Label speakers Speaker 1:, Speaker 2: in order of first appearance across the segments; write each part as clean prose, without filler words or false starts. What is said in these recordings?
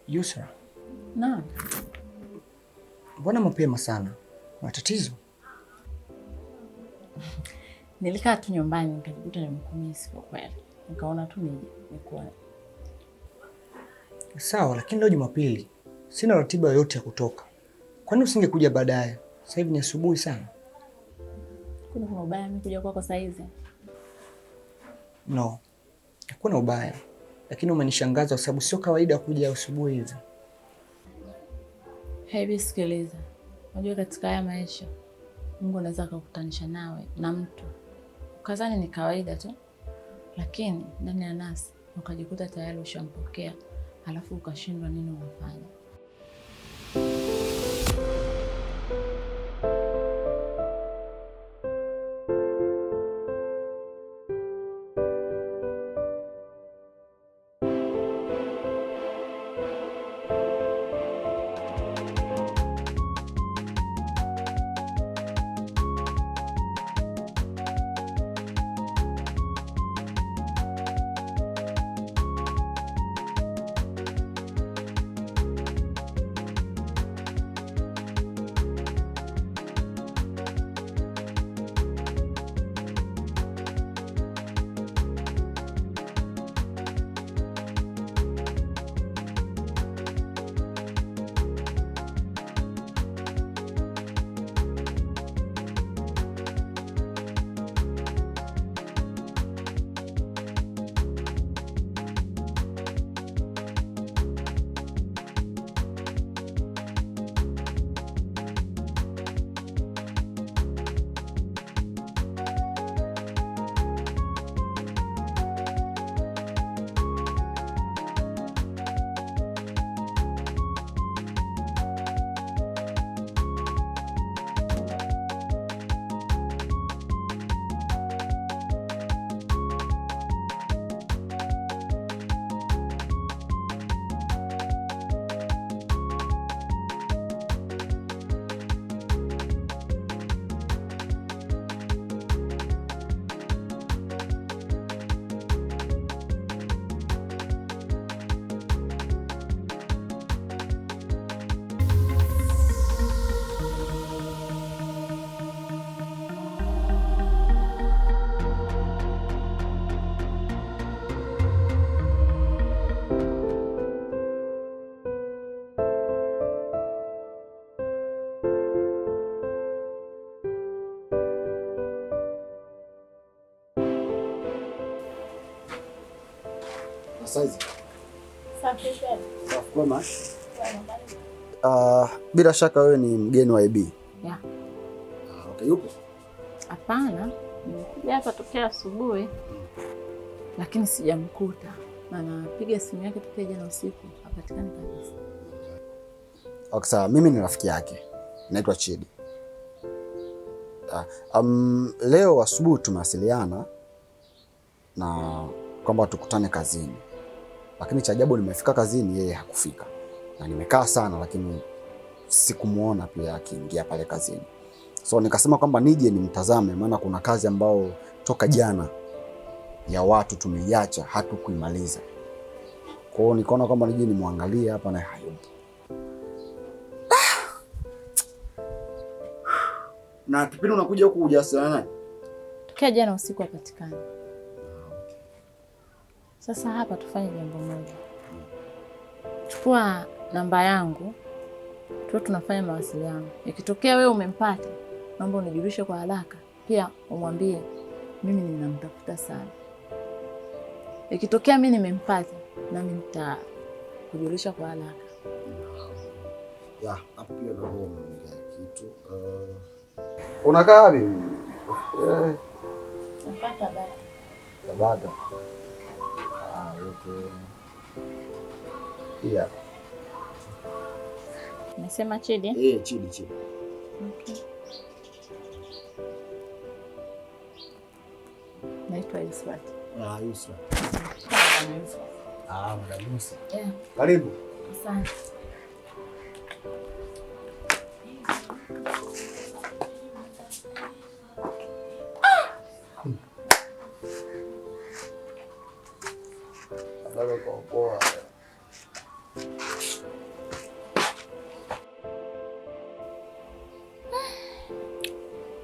Speaker 1: Yusra.
Speaker 2: Naam.
Speaker 1: Mbona mapema sana? Una tatizo?
Speaker 2: Nilikaa tu nyumbani nikajikuta nimekumisi kwa kweli. Nikaona tu nikuwa.
Speaker 1: Sawa, lakini leo Jumapili. Sina ratiba yoyote ya kutoka. Kwani usingekuja baadaye? Sasa hivi ni asubuhi sana.
Speaker 2: Kuna ubaya mimi kuja kwako saa hizi?
Speaker 1: No. Hakuna ubaya. Lakini umenishangaza kwa sababu sio kawaida kuja asubuhi hivi.
Speaker 2: Hebu sikiliza. Unajua katika haya maisha Mungu anaweza kukutanisha nawe na mtu ukazani ni kawaida tu, lakini ndani ya nafsi ukajikuta tayari ushampokea, alafu ukashindwa nini unafanya.
Speaker 3: Saizi.
Speaker 2: Safi sana.
Speaker 3: Safi kwema. Bila shaka wewe ni mgeni wa IB.
Speaker 2: Yeah.
Speaker 3: Okay, yupo?
Speaker 2: Hapana, nimekuja hapa tokea asubuhi. Lakini sijamkuta. Na napiga simu yake tokea jana usiku, hapatikani kabisa.
Speaker 3: Okay, sawa, mimi ni rafiki yake. Naitwa Chidi. Leo asubuhi tumewasiliana na kwamba tukutane kazini. Lakini cha ajabu nimefika kazini yeye hakufika. Na nimekaa sana lakini sikumuona pia akiingia pale kazini. So nikasema kwamba nije nimtazame, maana kuna kazi ambao toka jana ya watu tumeiacha hatukuimaliza. Kwa hiyo nikaona kwamba nije nimwangalie hapa na hayupo. Na kipindi unakuja huku hujasema nani?
Speaker 2: Tokea jana usiku hapatikani. Sasa hapa tufanye jambo moja. Chukua namba yangu, tunafanya mawasiliano. Ikitokea wewe umempata, naomba unijulishe kwa haraka. Pia umwambie mimi ninamtafuta sana. Ikitokea mimi nimempata, nami nitakujulisha kwa haraka.
Speaker 3: Ya, hapo pia ndio umeongea kitu. Unakaa wapi?
Speaker 2: Napata baba.
Speaker 3: Tabata. Okay. Yeah.
Speaker 2: Nasema Chidi?
Speaker 3: Chidi.
Speaker 2: Okay. Naitwa Yusra.
Speaker 3: Yusra. Madam Yusra.
Speaker 2: Yeah.
Speaker 3: Karibu.
Speaker 2: Asante.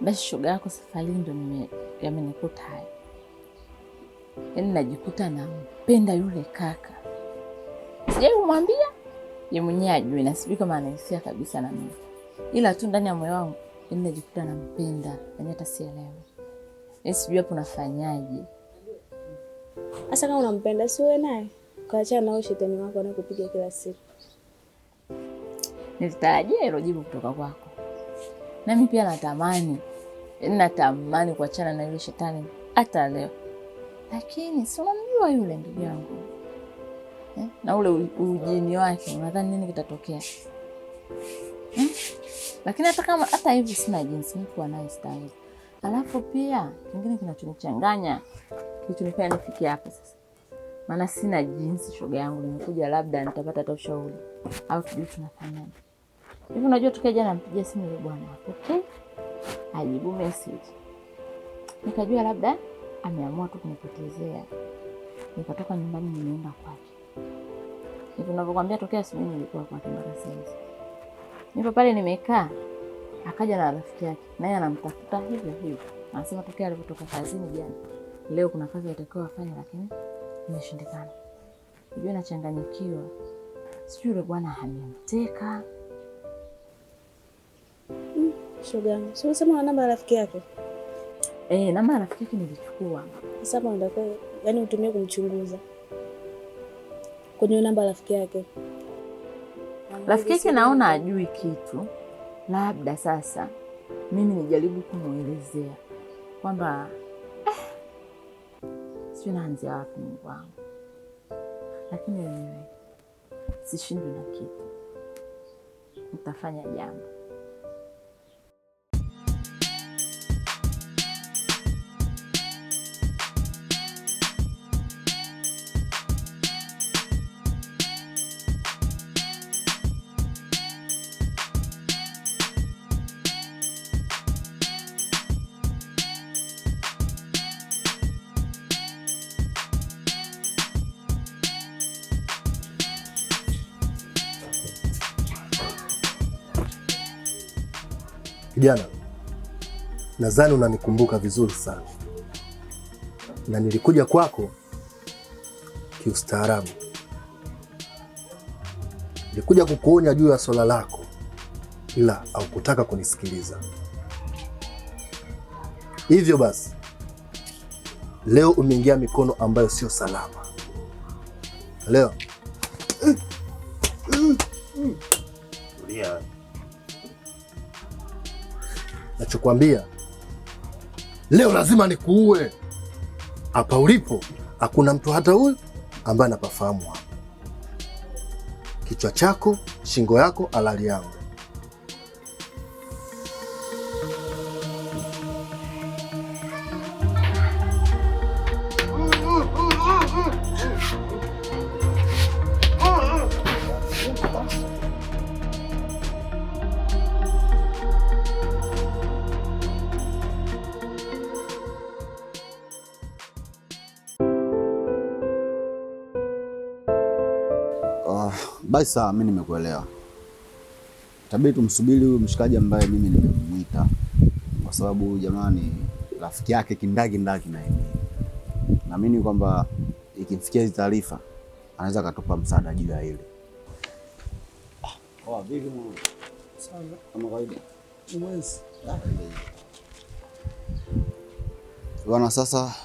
Speaker 2: Basi shoga yako safari ndo yamenikuta haya. Yaani najikuta nampenda yule kaka. Sijai kumwambia, yeye mwenyewe ajui na sijui kama anahisia kabisa na mimi. Ila tu ndani ya moyo wangu yaani najikuta nampenda, yaani hata sielewi. Yaani sijui hapo nafanyaje.
Speaker 4: Asa kama unampenda si wewe naye. Kaachana na huyo shetani wako anakupiga kila siku.
Speaker 2: Nilitarajia hilo jibu kutoka kwako. Nami pia natamani kuachana na yule shetani hata leo. Lakini si unamjua yule ndugu yangu. Na ule ujini wake unadhani nini kitatokea? Lakini hata hivi sina jinsi nikuwa naye stahili. Alafu pia kingine kinachonichanganya kilichonifanya nifikie hapa sasa. Maana sina jinsi shoga yangu, nimekuja labda nitapata hata ushauri au tujue tunafanyaje. Hivi unajua tukia jana nampigia simu yule bwana apokee, ajibu message. Nikajua labda ameamua tu kunipotezea. Nikatoka nyumbani nimeenda kwake. Hivi ninavyokuambia tokea asubuhi nilikuwa kwake mpaka sasa. Nipo pale nimekaa, akaja na rafiki yake. Naye anamtafuta hivyo. Anasema tokea alipotoka kazini jana. Leo kuna kazi atakiwa afanye lakini imeshindikana. Unajua nachanganyikiwa. Sijui yule bwana amemteka.
Speaker 4: Shoga, sio unasema namba ya rafiki yake?
Speaker 2: Namba ya rafiki yake nilichukua.
Speaker 4: Sasa hapo ndio yaani utumie kumchunguza. Kwenye namba ya rafiki yake.
Speaker 2: Rafiki yake naona ajui kitu. Labda sasa mimi nijaribu kumuelezea kwamba sio naanzia wapi Mungu wangu. Lakini wewe sishindwi na kitu. Nitafanya jambo.
Speaker 5: Kijana, nadhani unanikumbuka vizuri sana, na nilikuja kwako kiustaarabu. Nilikuja kukuonya juu ya swala lako, ila haukutaka kunisikiliza. Hivyo basi, leo umeingia mikono ambayo sio salama. Leo nachokwambia, leo lazima nikuue. Hapa ulipo hakuna mtu hata huyu ambaye anapafahamu hapa. Kichwa chako, shingo yako, halali yangu.
Speaker 3: Basi sawa, mimi nimekuelewa. Itabidi tumsubiri huyu mshikaji ambaye mimi nimemwita, kwa sababu jamani rafiki yake kindagi na yeye. Naamini kwamba ikimfikia hizo taarifa anaweza katupa msaada juu ya hili. Vipi mwana?
Speaker 1: Sawa.
Speaker 3: Kama kawaida.
Speaker 1: Mwezi.
Speaker 3: Bwana, sasa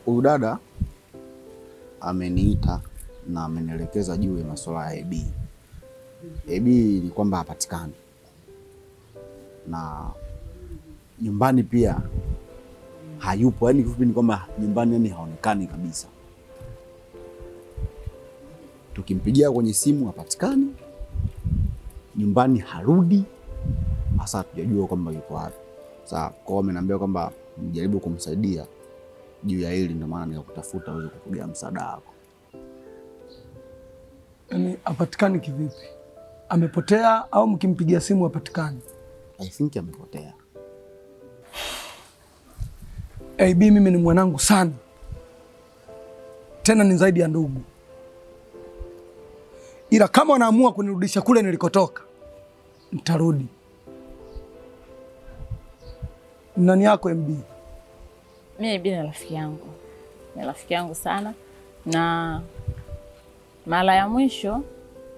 Speaker 3: huyu dada ameniita na amenielekeza juu ya masuala ya ID. Ebi ni kwamba hapatikani, na nyumbani pia hayupo. Yaani kifupi ni kwamba nyumbani yani haonekani kabisa. Tukimpigia kwenye simu hapatikani, nyumbani harudi. Sasa hatujajua kwamba yuko wapi. Sasa kwa ameniambia kwamba nijaribu kumsaidia juu ya hili, ndio maana nikakutafuta uweze kupiga msaada wako.
Speaker 6: Yaani hapatikani kivipi? Amepotea au mkimpigia simu hapatikani?
Speaker 3: I think amepotea.
Speaker 6: AB mimi ni mwanangu sana, tena ni zaidi ya ndugu, ila kama wanaamua kunirudisha kule nilikotoka nitarudi. Nani yako MB?
Speaker 2: Mimi AB ni rafiki yangu, ni rafiki yangu sana, na mara ya mwisho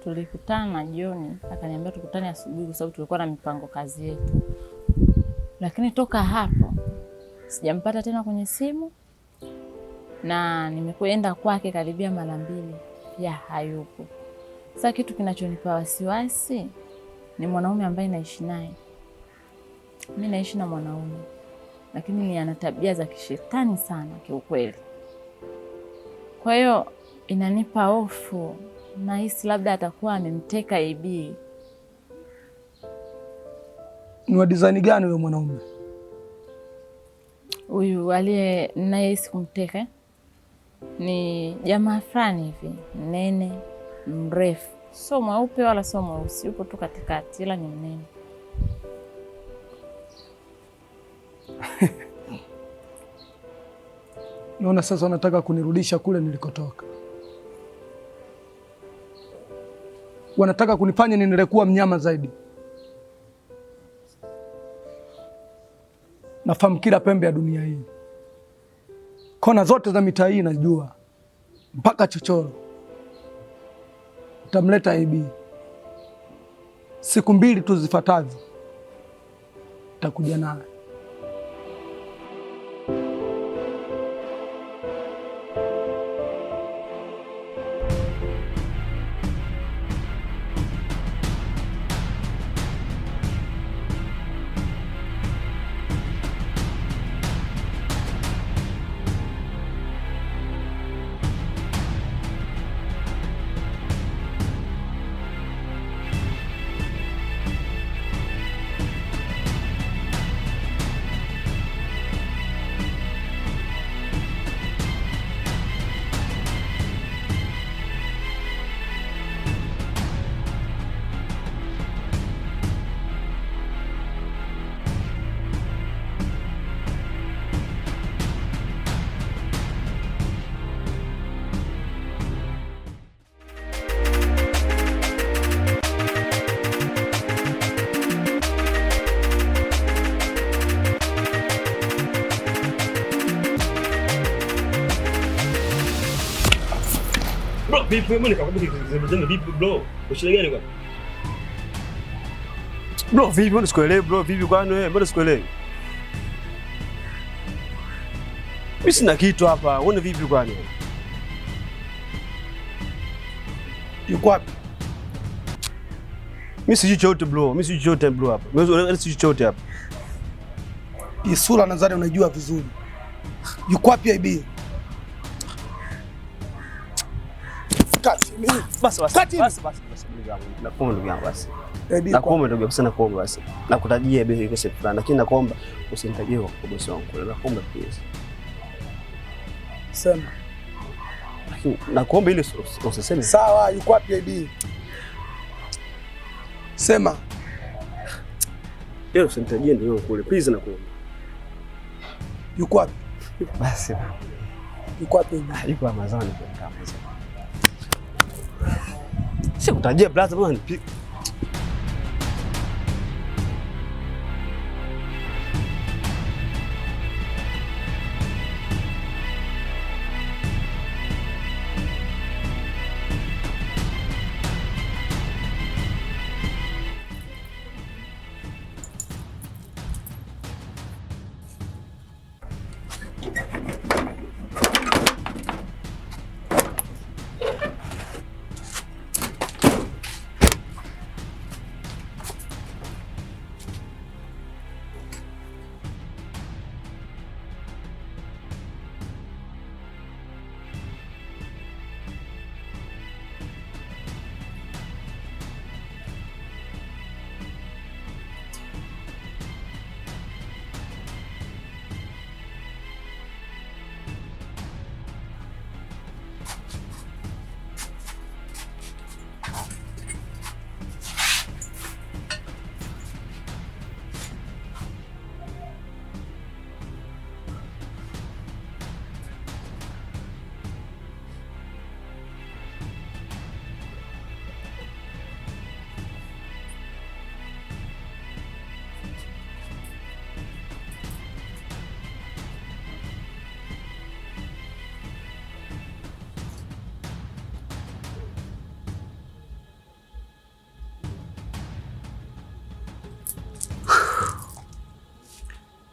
Speaker 2: tulikutana jioni, akaniambia tukutane asubuhi kwa sababu tulikuwa na mipango kazi yetu, lakini toka hapo sijampata tena kwenye simu, na nimekwenda kwake karibia mara 2 pia hayupo. Sasa kitu kinachonipa wasiwasi ni mwanaume ambaye naishi naye. Mimi naishi na mwanaume, lakini ni ana tabia za kishetani sana kiukweli. Kwa hiyo inanipa hofu, nahisi labda atakuwa amemteka AB.
Speaker 6: Ni wa design gani huyo mwanaume?
Speaker 2: Huyu aliye nahisi kumteka ni jamaa fulani hivi, mnene, mrefu, sio mweupe wala sio mweusi, yupo tu katikati, ila ni mnene.
Speaker 6: Naona sasa wanataka kunirudisha kule nilikotoka. Wanataka kunifanya niendelee kuwa mnyama zaidi. Nafahamu kila pembe ya dunia hii, kona zote za mitaa hii najua, mpaka chochoro. Utamleta AB siku 2 tu zifuatazo, takuja naye.
Speaker 7: Vipi mbona nikakwambia kizunguzeni vipi bro? Ushile gani kwa? Bro vipi mbona sikuelewi bro? Vipi kwani wewe? Mbona sikuelewi? Mimi sina kitu hapa. Uone vipi kwani?
Speaker 6: Yuko wapi?
Speaker 7: Mimi sijui chochote bro. Mimi sijui chochote bro hapa. Mimi sijui chochote hapa.
Speaker 6: Hii sura nadhani unajua vizuri. Yuko wapi AB?
Speaker 7: Basi ndugu yangu. Nakuomba ndugu yangu basi. Nakuomba ndugu yangu sana, nakuomba basi. Nakutajia bei iko safe fulani, lakini nakuomba usinitajie kwa bosi wangu. Nakuomba please.
Speaker 6: Sema.
Speaker 7: Lakini nakuomba ile usiseme.
Speaker 6: Sawa, yuko wapi AB? Sema.
Speaker 7: Leo usinitajie ndio kule. Please nakuomba.
Speaker 6: Yuko wapi?
Speaker 7: Basi.
Speaker 6: Yuko wapi?
Speaker 7: Yuko Amazon kwa Amazon. Sikutajia brother bwana.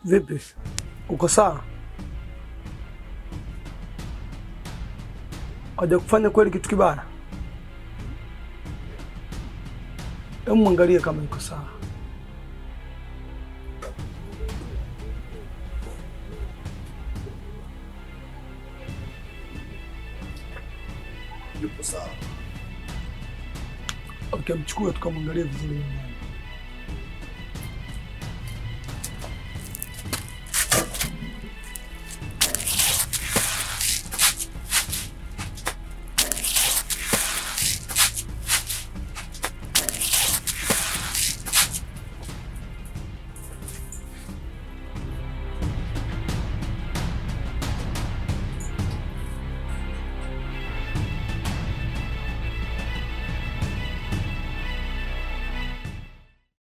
Speaker 6: Vipi? Uko sawa? Haja kufanya kweli kitu kibaya? Hebu mwangalie kama yuko sawa.
Speaker 5: Yupo sawa.
Speaker 6: Okay, mchukue tukamwangalie vizuri nyumbani.